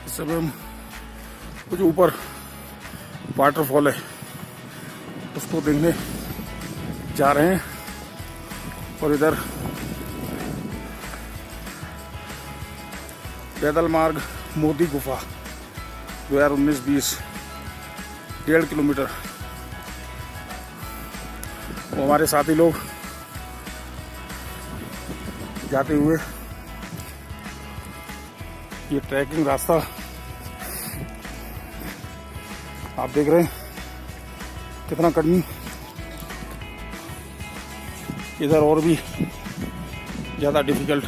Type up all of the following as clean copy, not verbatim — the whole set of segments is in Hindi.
इस समय हम कुछ ऊपर वाटरफॉल है उसको देखने जा रहे हैं। और इधर पैदल मार्ग मोदी गुफा 2019-20 1.5 किलोमीटर। वो हमारे साथी लोग जाते हुए ये ट्रैकिंग रास्ता आप देख रहे हैं कितना कठिन। इधर और भी ज़्यादा डिफिकल्ट।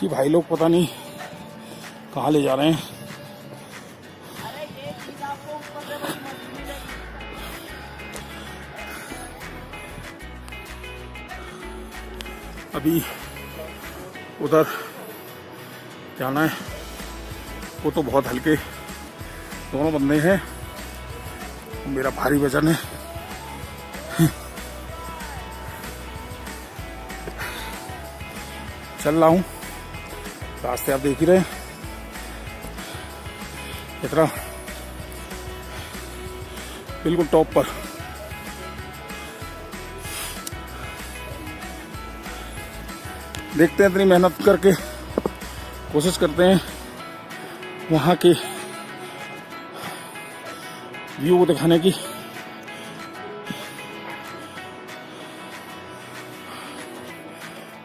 ये भाई लोग पता नहीं कहाँ ले जा रहे हैं। अभी उधर जाना है, वो तो बहुत हल्के दोनों बंदे हैं, मेरा भारी वजन है। चल रहा हूँ, रास्ते आप देख ही रहे हैं इतना बिल्कुल टॉप पर। देखते हैं, इतनी मेहनत करके कोशिश करते हैं वहाँ के व्यू को दिखाने की।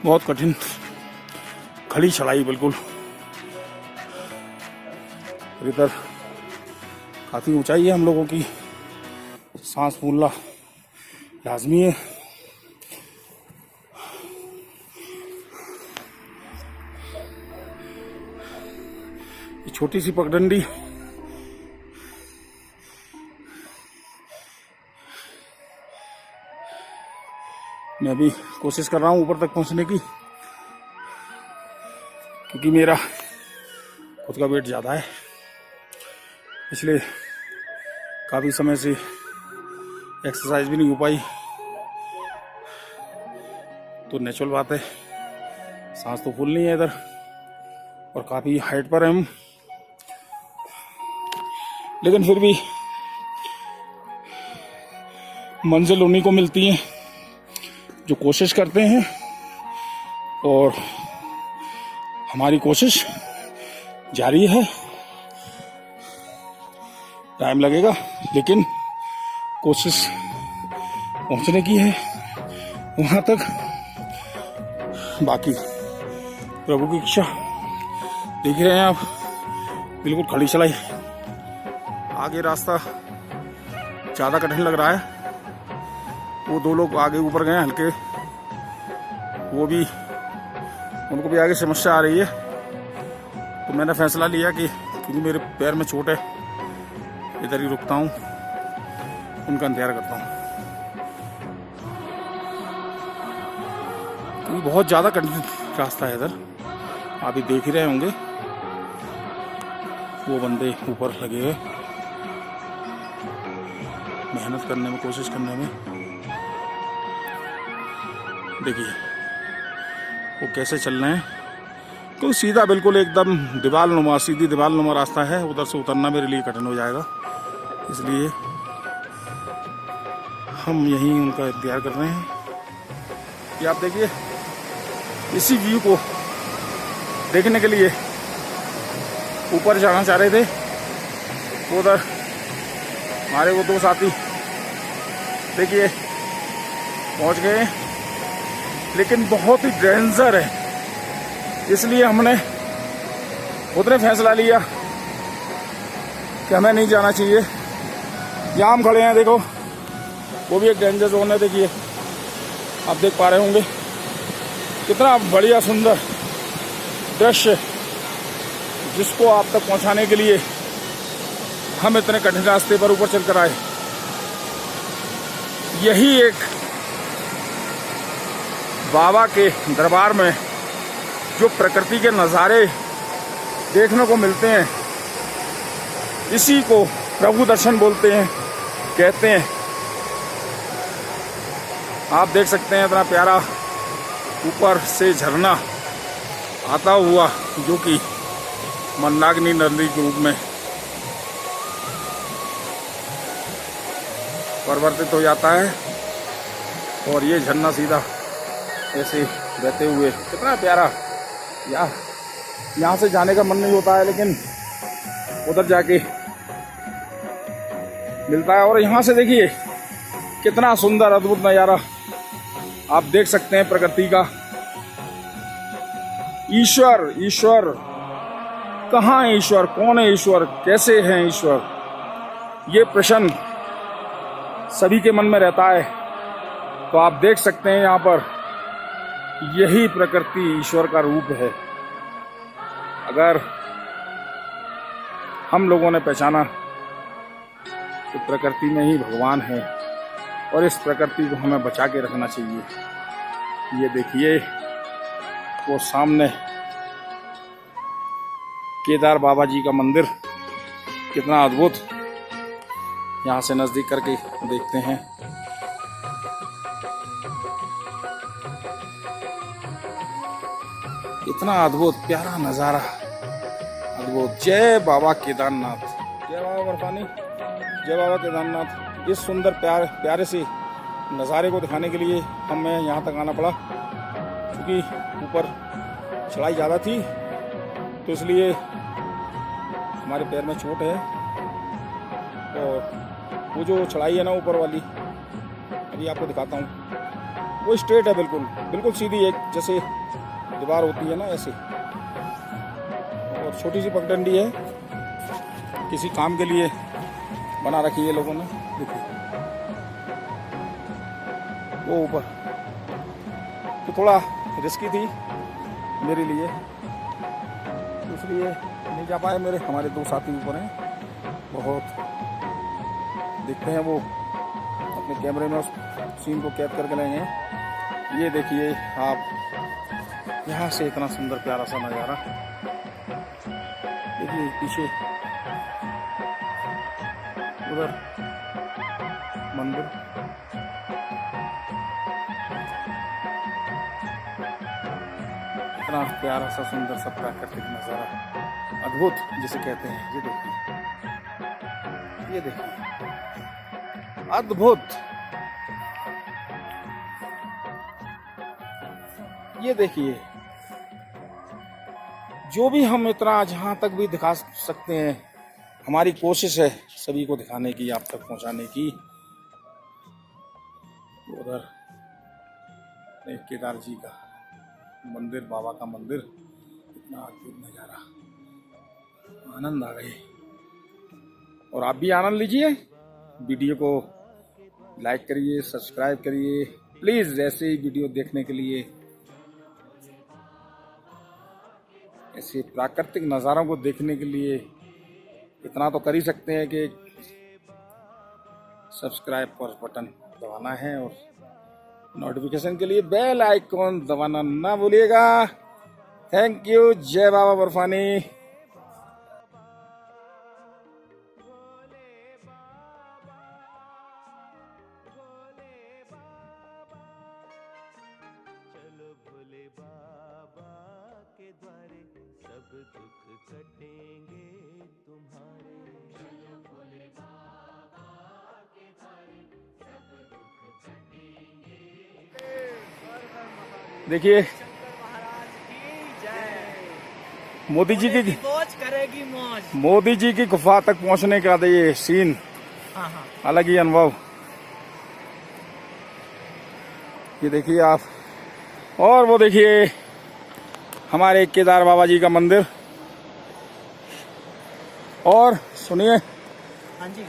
बहुत कठिन खड़ी चढ़ाई बिल्कुल। इधर काफी ऊंचाई है, हम लोगों की सांस फूलना लाजमी है। छोटी सी पगडंडी मैं अभी कोशिश कर रहा हूं ऊपर तक पहुंचने की, क्योंकि मेरा खुद का वेट ज़्यादा है, इसलिए काफ़ी समय से एक्सरसाइज भी नहीं हो पाई। तो नेचुरल बात है, सांस तो फूल नहीं है इधर और काफ़ी हाइट पर है हम, लेकिन फिर भी मंजिल उन्हीं को मिलती है जो कोशिश करते हैं। और हमारी कोशिश जारी है, टाइम लगेगा लेकिन कोशिश पहुंचने की है वहां तक। बाकी प्रभु की इच्छा। देख रहे हैं आप, बिल्कुल खड़ी चलाई। आगे रास्ता ज़्यादा कठिन लग रहा है। वो दो लोग आगे ऊपर गए हल्के, वो भी उनको भी आगे समस्या आ रही है। तो मैंने फैसला लिया कि क्योंकि मेरे पैर में चोट है, इधर ही रुकता हूँ, उनका इंतजार करता हूँ। क्योंकि बहुत ज़्यादा कठिन रास्ता है इधर, आप भी देख ही रहे होंगे। वो बंदे ऊपर लगे हुए मेहनत करने में, कोशिश करने में। देखिए वो कैसे चल रहे हैं। तो सीधा बिल्कुल एकदम दीवार नुमा, सीधी दीवार नुमा रास्ता है। उधर से उतरना मेरे लिए कठिन हो जाएगा, इसलिए हम यहीं उनका इंतजार कर रहे हैं। ये आप देखिए, इसी व्यू को देखने के लिए ऊपर जाना चाह रहे थे। उधर हमारे वो दो साथी देखिए पहुंच गए, लेकिन बहुत ही डेंजर है, इसलिए हमने खुद ने फैसला लिया कि हमें नहीं जाना चाहिए। यहाँ हम खड़े हैं, देखो वो भी एक डेंजर जोन है। देखिए आप देख पा रहे होंगे कितना बढ़िया सुंदर दृश्य, जिसको आप तक पहुंचाने के लिए हम इतने कठिन रास्ते पर ऊपर चलकर आए। यही एक बाबा के दरबार में जो प्रकृति के नज़ारे देखने को मिलते हैं, इसी को प्रभु दर्शन बोलते हैं, कहते हैं। आप देख सकते हैं इतना प्यारा ऊपर से झरना आता हुआ, जो कि मंदाकिनी नदी के रूप में परिवर्तित हो जाता है। और ये झरना सीधा ऐसे बहते हुए कितना प्यारा, यार यहाँ से जाने का मन नहीं होता है, लेकिन उधर जाके मिलता है। और यहाँ से देखिए कितना सुंदर अद्भुत नज़ारा आप देख सकते हैं प्रकृति का। ईश्वर, ईश्वर कहाँ है? ईश्वर कौन है? ईश्वर कैसे है? ईश्वर, ये प्रश्न सभी के मन में रहता है। तो आप देख सकते हैं यहाँ पर यही प्रकृति ईश्वर का रूप है। अगर हम लोगों ने पहचाना तो प्रकृति में ही भगवान है, और इस प्रकृति को हमें बचा के रखना चाहिए। ये देखिए वो सामने केदार बाबा जी का मंदिर कितना अद्भुत, यहाँ से नजदीक करके देखते हैं। इतना अद्भुत प्यारा नजारा, अद्भुत। जय बाबा केदारनाथ, जय बाबा बर्फानी, जय बाबा केदारनाथ। इस सुंदर प्यारे से नज़ारे को दिखाने के लिए हमें यहाँ तक आना पड़ा, क्योंकि ऊपर चढ़ाई ज़्यादा थी, तो इसलिए हमारे पैर में चोट है। और वो जो चढ़ाई है ना ऊपर वाली, अभी आपको दिखाता हूँ, वो स्ट्रेट है, बिल्कुल बिल्कुल सीधी, एक जैसे दीवार होती है ना ऐसे। और छोटी सी पगडंडी है, किसी काम के लिए बना रखी है लोगों ने। देखिए वो ऊपर तो थोड़ा रिस्की थी मेरे लिए, इसलिए नहीं जा पाए। हमारे दो साथी ऊपर हैं, बहुत देखते हैं, वो अपने कैमरे में उस सीन को कैद करके लाए हैं। ये देखिए आप, यहाँ से इतना सुंदर प्यारा सा नज़ारा। देखिए पीछे उधर मंदिर, इतना प्यारा सा सुंदर सा प्राकृतिक नज़ारा, अद्भुत जिसे कहते हैं। ये देखिए, ये देखिए अद्भुत। ये देखिए, जो भी हम इतना जहाँ तक भी दिखा सकते हैं, हमारी कोशिश है सभी को दिखाने की, आप तक पहुँचाने की। उधर एक केदार जी का मंदिर, बाबा का मंदिर, इतना अद्भुत नज़ारा, आनंद आ गए। और आप भी आनंद लीजिए। वीडियो को लाइक करिए, सब्सक्राइब करिए प्लीज़, ऐसे ही वीडियो देखने के लिए। ऐसे प्राकृतिक नज़ारों को देखने के लिए इतना तो कर ही सकते हैं कि सब्सक्राइब पर बटन दबाना है, और नोटिफिकेशन के लिए बेल आइकॉन दबाना ना भूलिएगा। Thank you. जय बाबा बर्फानी। भोले बाबा के द्वारे सब दुख कटेंगे तुम्हारे। चलो भोले बाबा के द्वारे सब दुख कटेंगे। देखिए महाराज की जय। मोदी जी की मौज करेगी मौज। मोदी जी की गुफा तक पहुंचने का ये सीन अलग ही अनुभव। ये देखिए आप, और वो देखिए हमारे केदार बाबा जी का मंदिर। और सुनिए, हाँ जी,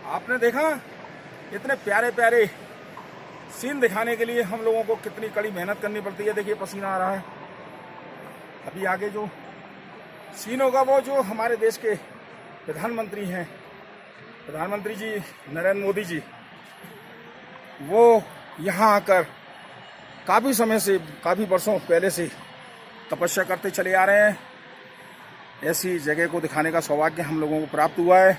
आपने देखा इतने प्यारे प्यारे सीन दिखाने के लिए हम लोगों को कितनी कड़ी मेहनत करनी पड़ती है। देखिए पसीना आ रहा है। अभी आगे जो सीन होगा, वो जो हमारे देश के प्रधानमंत्री हैं, प्रधानमंत्री जी नरेंद्र मोदी जी, वो यहाँ आकर काफ़ी समय से, काफ़ी वर्षों पहले से तपस्या करते चले आ रहे हैं। ऐसी जगह को दिखाने का सौभाग्य हम लोगों को प्राप्त हुआ है।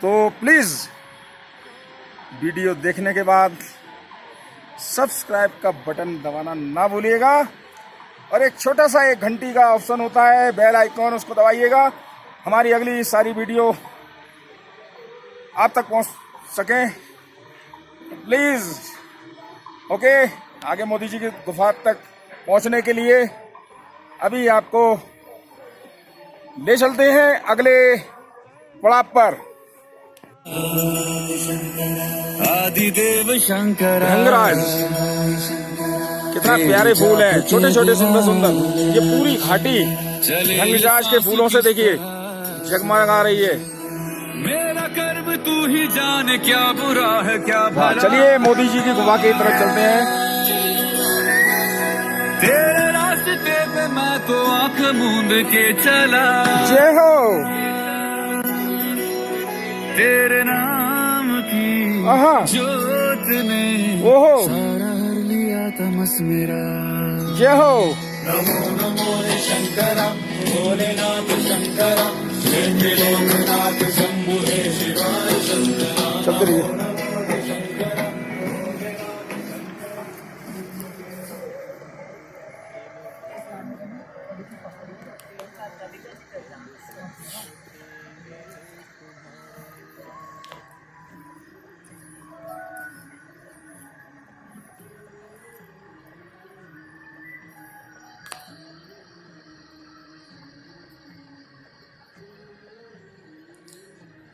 तो प्लीज़ वीडियो देखने के बाद सब्सक्राइब का बटन दबाना ना भूलिएगा, और एक छोटा सा एक घंटी का ऑप्शन होता है, बेल आइकॉन, उसको दबाइएगा। हमारी अगली सारी वीडियो आप तक पहुंच सके प्लीज़। ओके, आगे मोदी जी की गुफा तक पहुंचने के लिए अभी आपको ले चलते हैं अगले पड़ाव पर। आदिदेव शंकर भृंगराज, कितना प्यारे फूल हैं, छोटे छोटे सुंदर सुंदर। ये पूरी घाटी भृंगराज के फूलों से देखिए जगमगा रही है। मेरा कर्म तू ही जाने, क्या बुरा है क्या भला। चलिए मोदी जी की गुफा की तरफ चलते हैं। तेरे रास्ते पे मैं तो आंख मूंद के चला, जय हो। तेरे नाम की आहा, जोत ने ओहो, सारा हर लिया तमस मेरा। जय हो। नमो नमो रे शंकरा, भोलेनाथ शंकरा, हे लोकनाथ शंभु हे शिवाय शंकरा। चलते रहिए।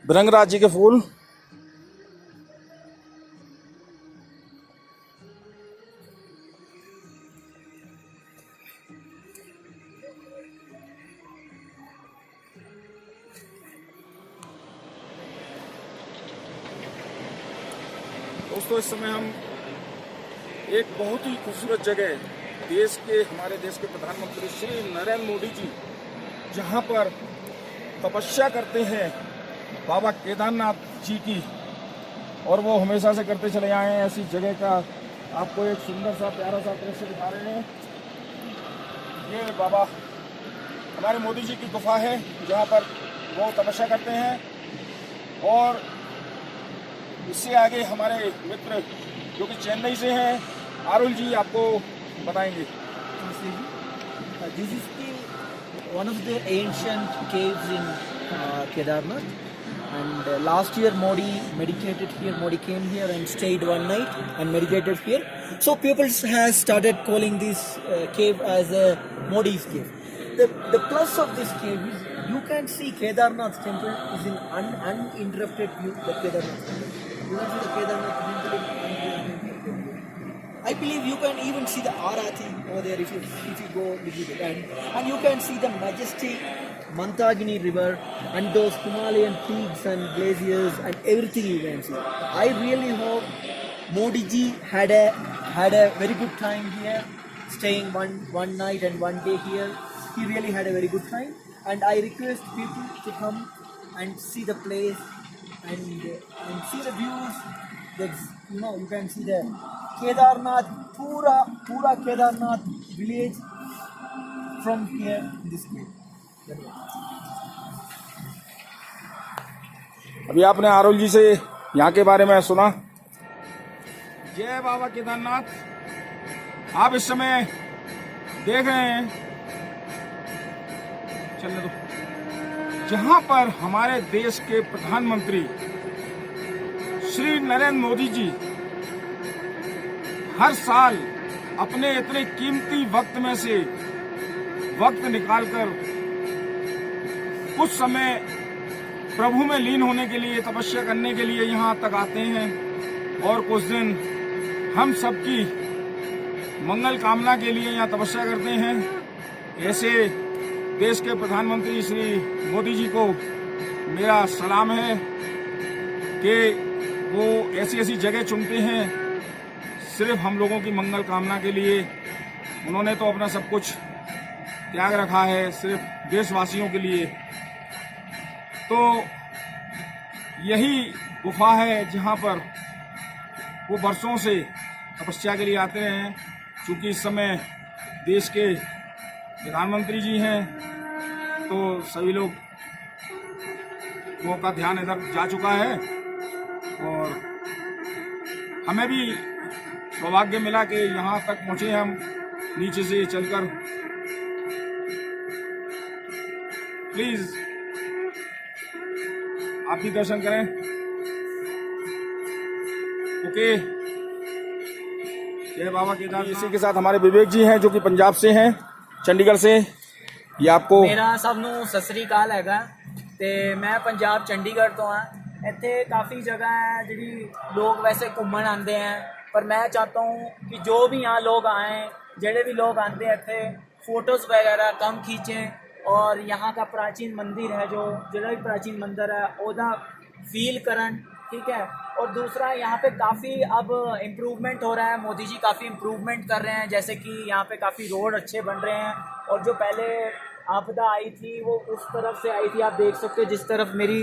भृंगराज जी के फूल दोस्तों, इस समय हम एक बहुत ही खूबसूरत जगह, हमारे देश के प्रधानमंत्री श्री नरेंद्र मोदी जी जहां पर तपस्या करते हैं बाबा केदारनाथ जी की, और वो हमेशा से करते चले आए हैं, ऐसी जगह का आपको एक सुंदर सा प्यारा सा दृश्य दिखा रहे हैं। ये बाबा हमारे मोदी जी की गुफा है जहाँ पर वो तपस्या करते हैं, और इससे आगे हमारे मित्र जो कि चेन्नई से हैं, आरुल जी आपको बताएंगे। This is one of the ancient caves in Kedarnath, and last year Modi meditated here. Modi came here and stayed one night and meditated here. So people has started calling this cave as a Modi's cave. The plus of this cave is you can see Kedarnath temple is in uninterrupted view. The Kedarnath temple. You can see the Kedarnath temple in uninterrupted view. I believe you can even see the Arathi over there if you go little bit, and you can see the majestic Mantagini river and those Himalayan peaks and glaciers and everything you can see. I really hope Modi ji had a very good time here, staying one night and one day here. He really had a very good time, and I request people to come and see the place and see the views. That's, you can see the Kedarnath, pura Kedarnath village from here in this place. अभी आपने आरुल जी से यहाँ के बारे में सुना। जय बाबा केदारनाथ। आप इस समय देख रहे हैं, चलने दो, जहां पर हमारे देश के प्रधानमंत्री श्री नरेंद्र मोदी जी हर साल अपने इतने कीमती वक्त में से वक्त निकालकर कुछ समय प्रभु में लीन होने के लिए, तपस्या करने के लिए यहाँ तक आते हैं, और कुछ दिन हम सबकी मंगल कामना के लिए यहाँ तपस्या करते हैं। ऐसे देश के प्रधानमंत्री श्री मोदी जी को मेरा सलाम है कि वो ऐसी ऐसी जगह चुनते हैं सिर्फ हम लोगों की मंगल कामना के लिए। उन्होंने तो अपना सब कुछ त्याग रखा है सिर्फ देशवासियों के लिए। तो यही गुफा है जहाँ पर वो वर्षों से तपस्या के लिए आते हैं। क्योंकि इस समय देश के प्रधानमंत्री जी हैं, तो सभी लोग का ध्यान इधर जा चुका है और हमें भी सौभाग्य मिला कि यहाँ तक पहुँचे हम नीचे से चलकर। प्लीज आप भी दर्शन करें। ओके, जय बाबा केदार। इसी के साथ हमारे विवेक जी हैं जो कि पंजाब से हैं, चंडीगढ़ से। ये आपको मेरा सब ਨੂੰ ਸਤਿ ਸ੍ਰੀ ਅਕਾਲ ਹੈਗਾ ਤੇ ਮੈਂ ਪੰਜਾਬ ਚੰਡੀਗੜ੍ਹ ਤੋਂ ਆ। ਇੱਥੇ काफ़ी जगह है ਜਿਹੜੀ लोग वैसे घूमन आते हैं, पर मैं चाहता हूँ कि जो भी यहाँ लोग आए, ਜਿਹੜੇ भी लोग आते हैं ਇੱਥੇ फ़ोटोज़ वगैरह कम खींचें और यहाँ का प्राचीन मंदिर है जो भी प्राचीन मंदिर है ਉਹਦਾ फील करन, ठीक है। और दूसरा यहाँ पे काफ़ी अब इम्प्रूवमेंट हो रहा है, मोदी जी काफ़ी इम्प्रूवमेंट कर रहे हैं, जैसे कि यहाँ पे काफ़ी रोड अच्छे बन रहे हैं। और जो पहले आपदा आई थी वो उस तरफ से आई थी, आप देख सकते हो जिस तरफ मेरी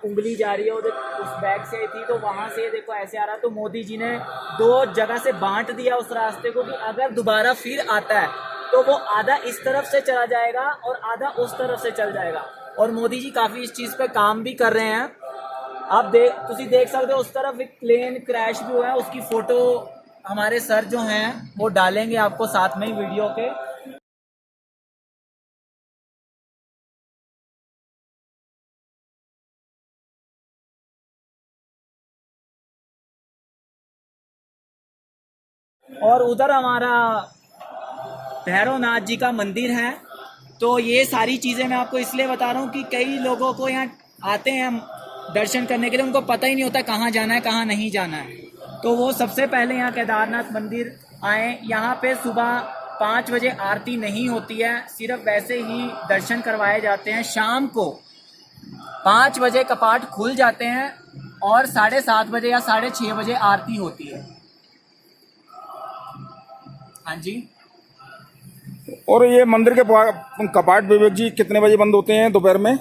उंगली जा रही है उस बैग से आई थी, तो वहाँ से देखो ऐसे आ रहा। तो मोदी जी ने 2 जगह से बांट दिया उस रास्ते को कि अगर दोबारा फिर आता है तो वो आधा इस तरफ से चला जाएगा और आधा उस तरफ से चल जाएगा। और मोदी जी काफ़ी इस चीज़ पे काम भी कर रहे हैं। आप देख सकते हो उस तरफ एक प्लेन क्रैश भी हुआ है, उसकी फ़ोटो हमारे सर जो हैं वो डालेंगे आपको साथ में ही वीडियो के। और उधर हमारा भैरवनाथ जी का मंदिर है। तो ये सारी चीज़ें मैं आपको इसलिए बता रहा हूँ कि कई लोगों को यहाँ आते हैं दर्शन करने के लिए, उनको पता ही नहीं होता कहाँ जाना है कहाँ नहीं जाना है। तो वो सबसे पहले यहाँ केदारनाथ मंदिर आए। यहाँ पे सुबह 5 बजे आरती नहीं होती है, सिर्फ वैसे ही दर्शन करवाए जाते हैं। शाम को 5 बजे कपाट खुल जाते हैं और 7:30 बजे या 6:30 बजे आरती होती है। हाँ जी। और ये मंदिर के कपाट विवेक जी कितने बजे बंद होते हैं दोपहर में?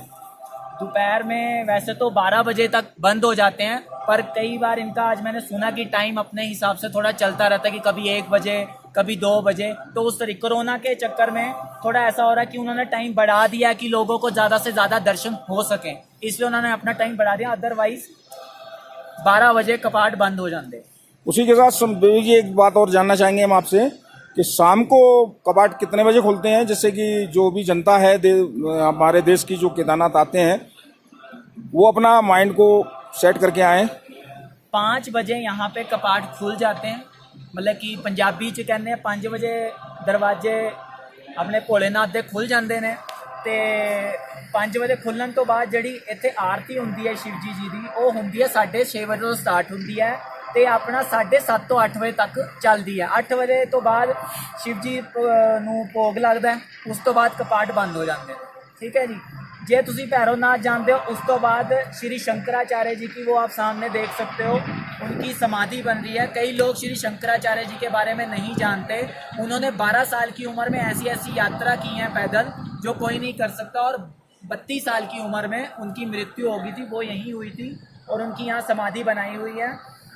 दोपहर में वैसे तो 12 बजे तक बंद हो जाते हैं, पर कई बार इनका आज मैंने सुना कि टाइम अपने हिसाब से थोड़ा चलता रहता है कि कभी 1 बजे कभी 2 बजे। तो उस तरीके कोरोना के चक्कर में थोड़ा ऐसा हो रहा है कि उन्होंने टाइम बढ़ा दिया कि लोगों को ज़्यादा से ज़्यादा दर्शन हो सकें, इसलिए उन्होंने अपना टाइम बढ़ा दिया। अदरवाइज 12 बजे कपाट बंद हो जाते। उसी के साथ विवेक जी एक बात और जानना चाहेंगे हम आपसे कि शाम को कपाट कितने बजे खुलते हैं, जिससे कि जो भी जनता है हमारे देश की जो केदारनाथ आते हैं वो अपना माइंड को सेट करके आए? 5 बजे यहाँ पे कपाट खुल जाते हैं, मतलब कि पंजाबी च कहते हैं 5 बजे दरवाजे अपने भोलेनाथ दे खुल जाते हैं। तो 5 बजे खुलने तो बाद जी इत्थे आरती होंदी है शिव जी दी, वो होंदी है 6:30 बजे तो स्टार्ट होंदी है तो अपना 7:30 तो 8 बजे तक चलती है। 8 बजे तो बाद शिव जी नूं भोग लगता है, उस तो बाद कपाट बंद हो जाते हैं, ठीक है जी। जे तुसी भैरवनाथ जानते हो, उस तो बाद श्री शंकराचार्य जी की वो आप सामने देख सकते हो, उनकी समाधि बन रही है। कई लोग श्री शंकराचार्य जी के बारे में नहीं जानते। उन्होंने 12 साल की उम्र में ऐसी ऐसी यात्रा की है पैदल जो कोई नहीं कर सकता, और 32 साल की उम्र में उनकी मृत्यु हो गई थी, वो यहीं हुई थी और उनकी यहाँ समाधि बनाई हुई है।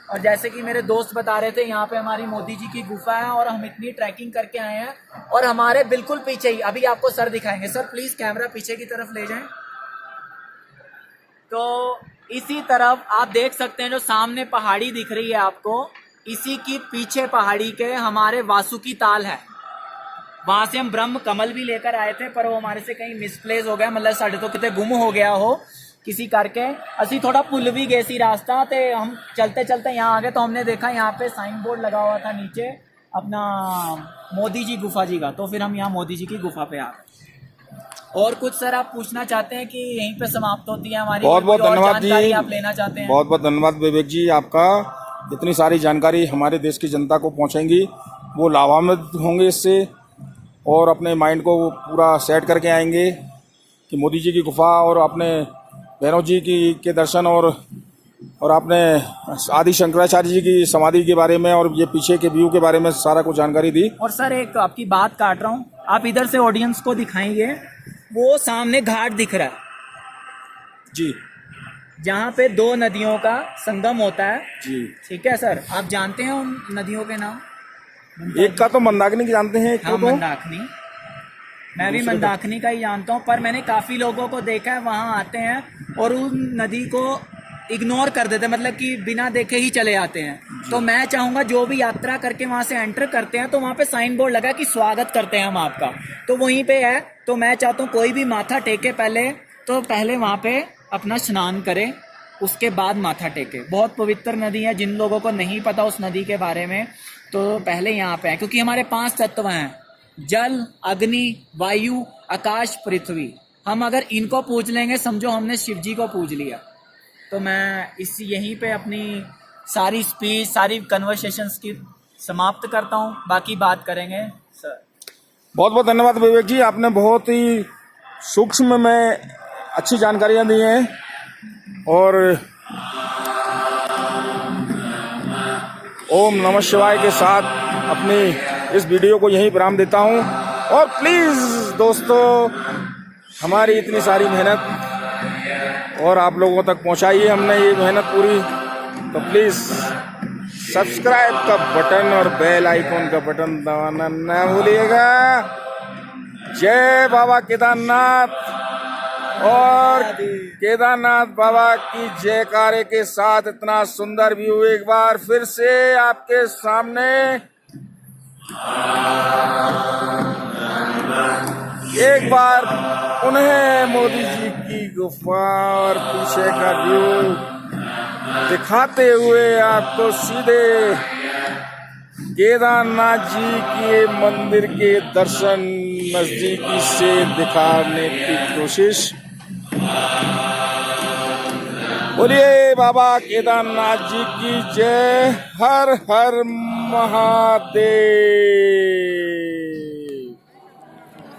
और जैसे कि मेरे दोस्त बता रहे थे, यहाँ पे हमारी मोदी जी की गुफा है और हम इतनी ट्रैकिंग करके आए हैं। और हमारे बिल्कुल पीछे ही अभी आपको सर दिखाएंगे। सर प्लीज़ कैमरा पीछे की तरफ ले जाएं। तो इसी तरफ आप देख सकते हैं जो सामने पहाड़ी दिख रही है आपको, इसी की पीछे पहाड़ी के हमारे वासुकी ताल है। वहाँ से हम ब्रह्म कमल भी लेकर आए थे, पर वो हमारे से कहीं मिसप्लेस हो गया, मतलब साढ़े तो कितने गुम हो गया हो किसी करके। असी थोड़ा भुल भी गए सी रास्ता, तो हम चलते चलते यहाँ आ गए। तो हमने देखा यहाँ पे साइन बोर्ड लगा हुआ था नीचे अपना मोदी जी गुफा जी का, तो फिर हम यहाँ मोदी जी की गुफा पे आ गए। और कुछ सर आप पूछना चाहते हैं कि यहीं पे समाप्त होती है हमारी? बहुत बहुत धन्यवाद जी, आप लेना चाहते हैं? बहुत बहुत धन्यवाद विवेक जी, आपका इतनी सारी जानकारी हमारे देश की जनता को पहुँचेंगी, वो लाभान्वित होंगे इससे और अपने माइंड को पूरा सेट करके आएंगे कि मोदी जी की गुफा और अपने भैरव जी के दर्शन और आपने आदि शंकराचार्य जी की समाधि के बारे में और ये पीछे के व्यू के बारे में सारा कुछ जानकारी दी। और सर एक आपकी बात काट रहा हूँ, आप इधर से ऑडियंस को दिखाएंगे, वो सामने घाट दिख रहा है जी, जहाँ पे दो नदियों का संगम होता है। जी। ठीक है सर, आप जानते हैं उन नदियों के नाम? एक का तो मंदाकिनी जानते हैं, एक हाँ, को तो मंदाकिनी। मैं भी दूसरे का- मंदाकिनी का ही जानता हूँ, पर मैंने काफी लोगों को देखा है वहाँ आते हैं और उन नदी को इग्नोर कर देते हैं, मतलब कि बिना देखे ही चले आते हैं। तो मैं चाहूंगा जो भी यात्रा करके वहां से एंटर करते हैं तो वहां पे साइन बोर्ड लगा कि स्वागत करते हैं हम आपका, तो वहीं पे है। तो मैं चाहता हूँ कोई भी माथा टेके पहले वहां पे अपना स्नान करे, उसके बाद माथा टेके। बहुत पवित्र नदी है, जिन लोगों को नहीं पता उस नदी के बारे में तो पहले यहाँ पे है, क्योंकि हमारे 5 तत्व हैं, जल, अग्नि, वायु, आकाश, पृथ्वी। हम अगर इनको पूज लेंगे समझो हमने शिव जी को पूज लिया। तो मैं यहीं पे अपनी सारी स्पीच, सारी कन्वर्सेशंस की समाप्त करता हूँ, बाकी बात करेंगे सर। बहुत बहुत धन्यवाद विवेक जी, आपने बहुत ही सूक्ष्म में अच्छी जानकारियां दी हैं। और ओम नमः शिवाय के साथ अपनी इस वीडियो को यहीं विराम देता हूं। और प्लीज दोस्तों, हमारी इतनी सारी मेहनत और आप लोगों तक पहुंचाई है हमने ये मेहनत पूरी, तो प्लीज सब्सक्राइब का बटन और बेल आइकॉन का बटन दबाना न भूलिएगा। जय बाबा केदारनाथ और केदारनाथ बाबा की जयकारे के साथ इतना सुंदर व्यू एक बार फिर से आपके सामने। एक बार पुनः मोदी जी की गुफा और पीछे का व्यू दिखाते हुए आपको सीधे केदारनाथ जी के मंदिर के दर्शन नजदीकी से दिखाने की कोशिश। बोलिए बाबा केदारनाथ जी की जय। हर हर महादेव।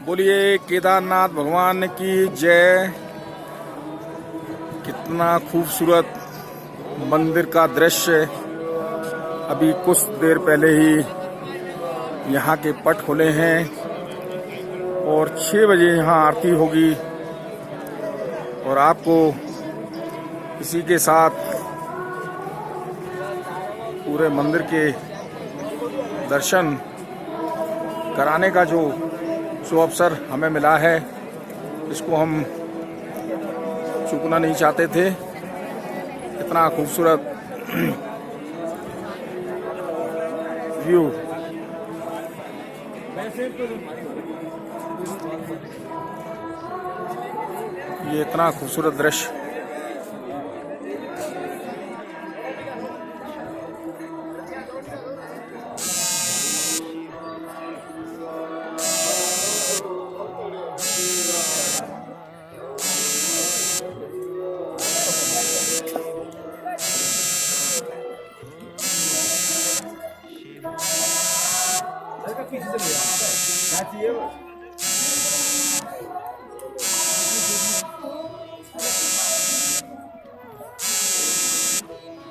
बोलिए केदारनाथ भगवान की जय। कितना खूबसूरत मंदिर का दृश्य। अभी कुछ देर पहले ही यहाँ के पट खुले हैं और 6 बजे यहाँ आरती होगी और आपको इसी के साथ पूरे मंदिर के दर्शन कराने का जो अवसर हमें मिला है, इसको हम चूकना नहीं चाहते थे। इतना खूबसूरत व्यू। ये इतना खूबसूरत दृश्य।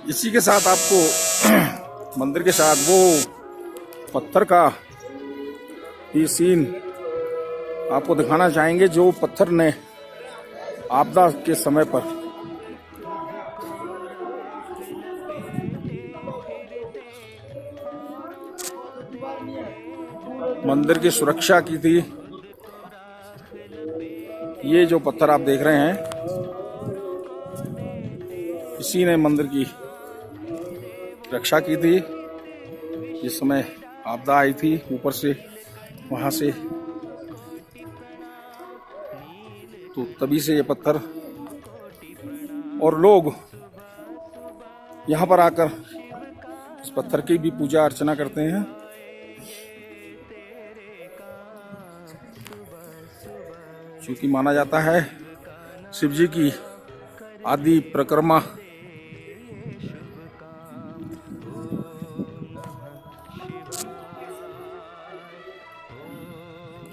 इसी के साथ आपको मंदिर के साथ वो पत्थर का ये सीन आपको दिखाना चाहेंगे, जो पत्थर ने आपदा के समय पर मंदिर की सुरक्षा की थी। ये जो पत्थर आप देख रहे हैं, इसी ने मंदिर की रक्षा की थी जिस समय आपदा आई थी ऊपर से, वहां से। तो तभी से ये पत्थर और लोग यहाँ पर आकर इस पत्थर की भी पूजा अर्चना करते हैं। क्योंकि माना जाता है शिव जी की आदि परिक्रमा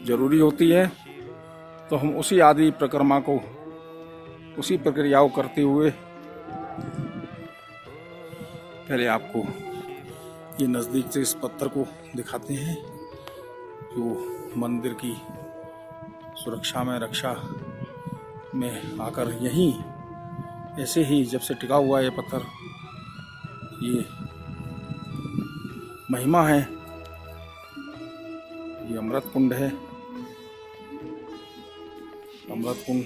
जरूरी होती है, तो हम उसी आदि परिक्रमा को, उसी प्रक्रियाओं करते हुए पहले आपको ये नज़दीक से इस पत्थर को दिखाते हैं जो मंदिर की सुरक्षा में, रक्षा में आकर यहीं ऐसे ही जब से टिका हुआ है ये पत्थर, ये महिमा है। ये अमृत कुंड है, अमृत कुंड।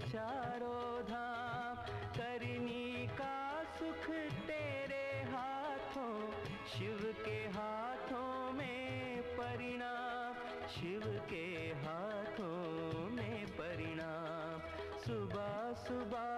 चारों धाम करनी का सुख तेरे हाथों, शिव के हाथों में परिणाम, शिव के हाथों में परिणाम। सुबह सुबह